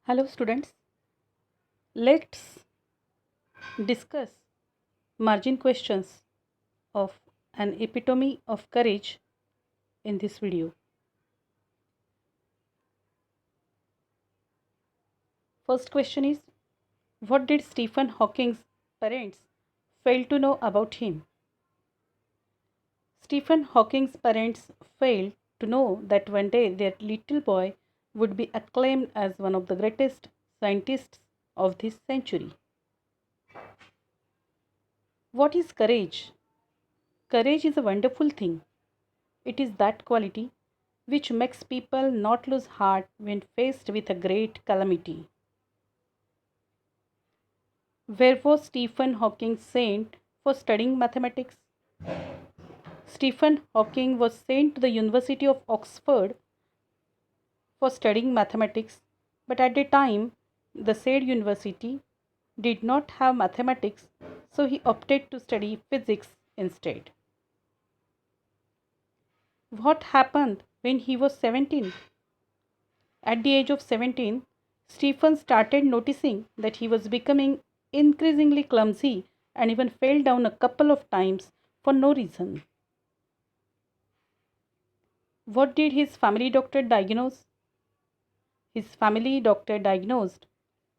Hello students, let's discuss margin questions of an epitome of courage in this video. First question is, what did Stephen Hawking's parents fail to know about him? Stephen Hawking's parents failed to know that one day their little boy would be acclaimed as one of the greatest scientists of this century. What is courage? Courage is a wonderful thing. It is that quality which makes people not lose heart when faced with a great calamity. Where was Stephen Hawking sent for studying mathematics? Stephen Hawking was sent to the University of Oxford for studying mathematics, but at the time, the said university did not have mathematics, so he opted to study physics instead. What happened when he was 17? At the age of 17, Stephen started noticing that he was becoming increasingly clumsy and even fell down a couple of times for no reason. What did his family doctor diagnose? His family doctor diagnosed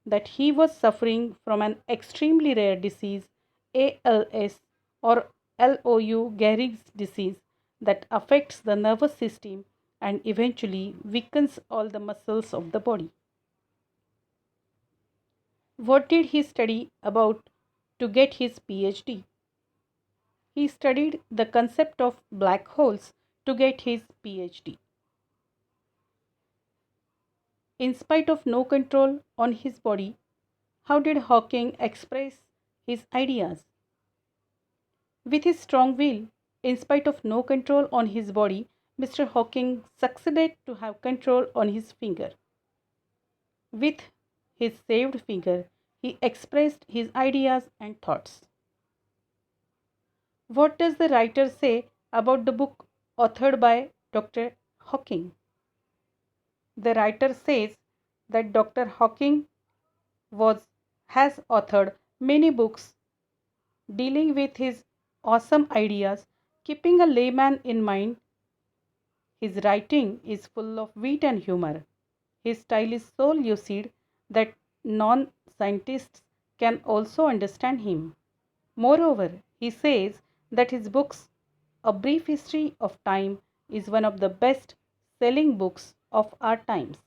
that he was suffering from an extremely rare disease, ALS or Lou Gehrig's disease, that affects the nervous system and eventually weakens all the muscles of the body. What did he study about to get his PhD? He studied the concept of black holes to get his PhD. In spite of no control on his body, how did Hawking express his ideas? With his strong will, in spite of no control on his body, Mr. Hawking succeeded to have control on his finger. With his saved finger, he expressed his ideas and thoughts. What does the writer say about the book authored by Dr. Hawking? The writer says that Dr. Hawking has authored many books dealing with his awesome ideas, keeping a layman in mind. His writing is full of wit and humor. His style is so lucid that non scientists can also understand him. Moreover, he says that his books, A Brief History of Time, is one of the best selling books of our times.